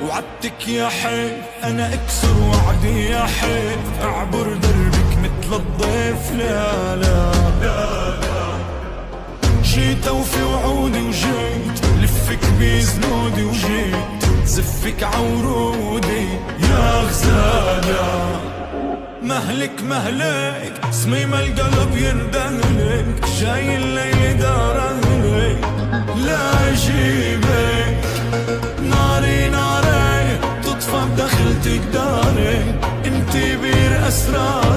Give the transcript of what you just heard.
وعدتك يا حيل انا اكسر وعدي يا حيل، اعبر دربك مثل الضيف. لا لا جيت اوفي وعودي وجيت لفك بزنودي وجيت زفك عورودي يا غزالة. مهلك مهلك صميم القلب يندهلك، جاي الليل دار اهلك لا اجيبك. ناري ناري تطفى بدخلتك داري، انتي بير اسرار